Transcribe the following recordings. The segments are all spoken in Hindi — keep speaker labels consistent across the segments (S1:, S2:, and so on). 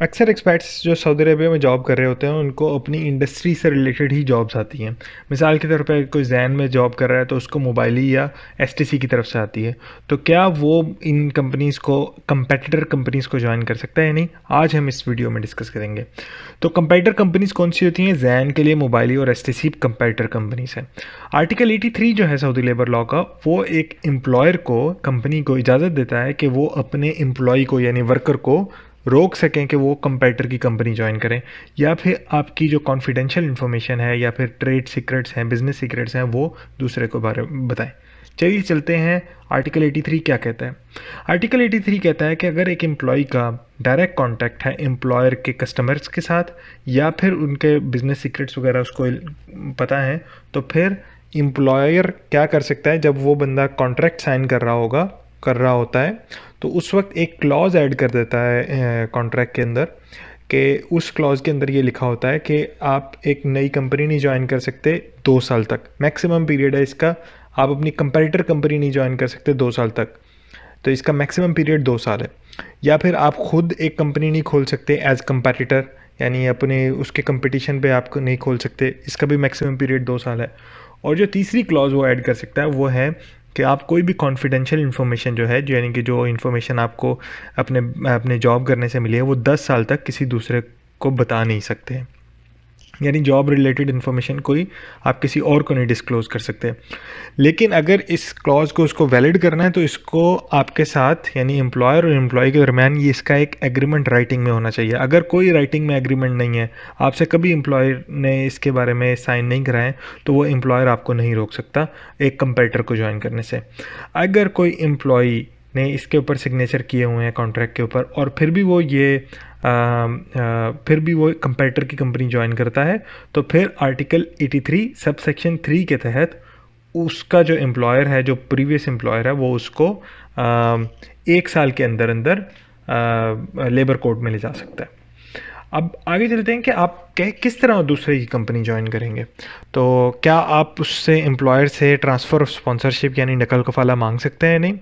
S1: अक्सर एक्सपैट्स जो सऊदी अरेबिया में जॉब कर रहे होते हैं उनको अपनी इंडस्ट्री से रिलेटेड ही जॉब्स आती हैं। मिसाल के तौर पे कोई जैन में जॉब कर रहा है तो उसको मोबाइली या एसटीसी की तरफ से आती है। तो क्या वो इन कंपनीज़ को कंपेटिटर कंपनीज़ को ज्वाइन कर सकता है या नहीं, आज हम इस वीडियो में डिस्कस करेंगे। तो कंपेटिटर कंपनीज़ कौन सी होती हैं? जैन के लिए मोबाइली और एसटीसी कंपेटिटर कंपनीज़ हैं। आर्टिकल 83 जो है सऊदी लेबर लॉ का, वो एक एम्प्लॉयर को, कंपनी को इजाज़त देता है कि वो अपने एम्प्लॉय को यानी वर्कर को रोक सकें कि वो कंपेटिटर की कंपनी ज्वाइन करें, या फिर आपकी जो कॉन्फिडेंशियल इन्फॉर्मेशन है या फिर ट्रेड सीक्रेट्स हैं, बिजनेस सीक्रेट्स हैं, वो दूसरे को बारे में बताएं। चलिए चलते हैं आर्टिकल 83 क्या कहता है। आर्टिकल 83 कहता है कि अगर एक एम्प्लॉय का डायरेक्ट कांटेक्ट है एम्प्लॉयर के कस्टमर्स के साथ या फिर उनके बिजनेस सीक्रेट्स वगैरह उसको पता है, तो फिर एम्प्लॉयर क्या कर सकता है, जब वो बंदा कॉन्ट्रैक्ट साइन कर रहा होता है तो उस वक्त एक क्लॉज ऐड कर देता है कॉन्ट्रैक्ट के अंदर, कि उस क्लॉज के अंदर ये लिखा होता है कि आप एक नई कंपनी नहीं ज्वाइन कर सकते 2 साल तक। मैक्सिमम पीरियड है इसका, आप अपनी कंपेटिटर कंपनी नहीं ज्वाइन कर सकते 2 साल तक, तो इसका मैक्सिमम पीरियड 2 साल है। या फिर आप खुद एक कंपनी नहीं खोल सकते एज कंपेटिटर, यानी अपने उसके कंपटीशन पे आप नहीं खोल सकते, इसका भी मैक्सिमम पीरियड 2 साल है। और जो तीसरी क्लॉज वो ऐड कर सकता है वो है कि आप कोई भी कॉन्फिडेंशियल इन्फॉर्मेशन जो है, जो यानी कि जो इन्फॉर्मेशन आपको अपने अपने जॉब करने से मिली है, वो 10 साल तक किसी दूसरे को बता नहीं सकते हैं। यानी जॉब रिलेटेड इन्फॉर्मेशन कोई आप किसी और को नहीं डिस्क्लोज़ कर सकते। लेकिन अगर इस क्लॉज को उसको वैलिड करना है तो इसको आपके साथ यानी एम्प्लॉयर और एम्प्लॉय के दरमियान ये इसका एक एग्रीमेंट राइटिंग में होना चाहिए। अगर कोई राइटिंग में एग्रीमेंट नहीं है, आपसे कभी एम्प्लॉयर ने इसके बारे में साइन नहीं कराए, तो वो एम्प्लॉयर आपको नहीं रोक सकता एक कंपेटिटर को ज्वाइन करने से। अगर कोई एम्प्लॉई ने इसके ऊपर सिग्नेचर किए हुए हैं कॉन्ट्रैक्ट के ऊपर और फिर भी वो कंपेटिटर की कंपनी ज्वाइन करता है, तो फिर आर्टिकल 83 सब सेक्शन 3 के तहत उसका जो एम्प्लॉयर है, जो प्रीवियस एम्प्लॉयर है, वो उसको 1 साल के अंदर अंदर लेबर कोर्ट में ले जा सकता है। अब आगे चलते हैं कि आप किस तरह दूसरे की कंपनी ज्वाइन करेंगे। तो क्या आप उससे एम्प्लॉयर से ट्रांसफ़र ऑफ स्पॉन्सरशिप यानी नकल कफाला मांग सकते हैं? नहीं।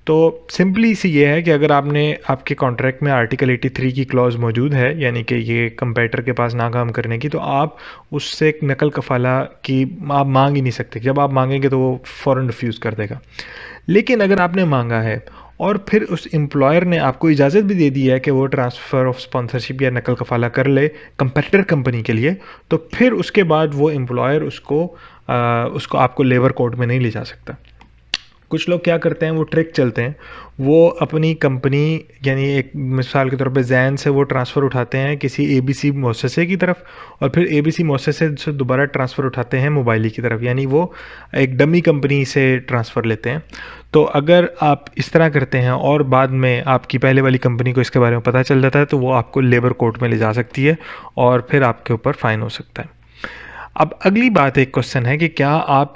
S1: तो सिंपली सी ये है कि अगर आपके कॉन्ट्रैक्ट में आर्टिकल 83 की क्लॉज मौजूद है, यानी कि ये कंपेटिटर के पास ना काम करने की, तो आप उससे एक नकल कफाला की आप मांग ही नहीं सकते। जब आप मांगेंगे तो वो फ़ौरन रिफ्यूज़ कर देगा। लेकिन अगर आपने मांगा है और फिर उस एम्प्लॉयर ने आपको इजाज़त भी दे दी है कि वो ट्रांसफ़र ऑफ स्पॉन्सरशिप या नकल कफाला कर ले कंपेटिटर कंपनी के लिए, तो फिर उसके बाद वो एम्प्लॉयर उसको आपको लेबर कोर्ट में नहीं ले जा सकता। कुछ लोग क्या करते हैं, वो ट्रिक चलते हैं, वो अपनी कंपनी यानी एक मिसाल के तौर पे जैन से वो ट्रांसफ़र उठाते हैं किसी एबीसी मुअस्ससे की तरफ, और फिर एबीसी मुअस्ससे से दोबारा ट्रांसफ़र उठाते हैं मोबाइली की तरफ, यानी वो एक डमी कंपनी से ट्रांसफ़र लेते हैं। तो अगर आप इस तरह करते हैं और बाद में आपकी पहले वाली कंपनी को इसके बारे में पता चल जाता है, तो वो आपको लेबर कोर्ट में ले जा सकती है और फिर आपके ऊपर फ़ाइन हो सकता है। अब अगली बात, एक क्वेश्चन है कि क्या आप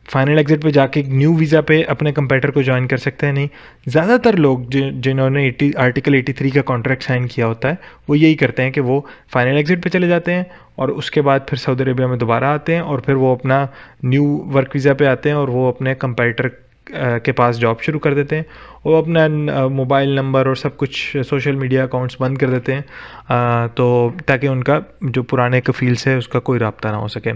S1: फाइनल एग्जिट पे जाके न्यू वीज़ा पे अपने कंपेटिटर को ज्वाइन कर सकते हैं? नहीं। ज़्यादातर लोग जिन्होंने आर्टिकल 83 का कॉन्ट्रैक्ट साइन किया होता है, वो यही करते हैं कि वो फाइनल एग्जिट पे चले जाते हैं और उसके बाद फिर सऊदी अरेबिया में दोबारा आते हैं और फिर वो अपना न्यू वर्क वीज़ा पे आते हैं और वो अपने कंपेटिटर के पास जॉब शुरू कर देते हैं। वो अपना मोबाइल नंबर और सब कुछ सोशल मीडिया अकाउंट्स बंद कर देते हैं, तो ताकि उनका जो पुराने कफील से उसका कोई रब्ता ना हो सके।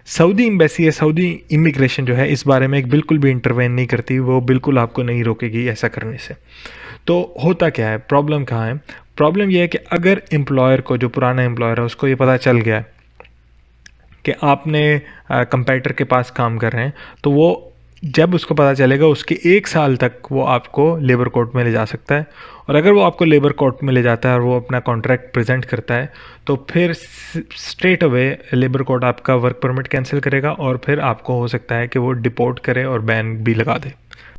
S1: सऊदी एम्बेसी या सऊदी इमिग्रेशन जो है इस बारे में एक बिल्कुल भी इंटरवेन नहीं करती, वो बिल्कुल आपको नहीं रोकेगी ऐसा करने से। तो होता क्या है, प्रॉब्लम कहाँ है? प्रॉब्लम यह है कि अगर एम्प्लॉयर को, जो पुराना एम्प्लॉयर है, उसको ये पता चल गया कि आपने कंपेटिटर के पास काम कर रहे हैं, तो वो जब उसको पता चलेगा उसके 1 साल तक वो आपको लेबर कोर्ट में ले जा सकता है। और अगर वो आपको लेबर कोर्ट में ले जाता है और वो अपना कॉन्ट्रैक्ट प्रेजेंट करता है, तो फिर स्ट्रेट अवे लेबर कोर्ट आपका वर्क परमिट कैंसिल करेगा और फिर आपको हो सकता है कि वो डिपोर्ट करे और बैन भी लगा दे।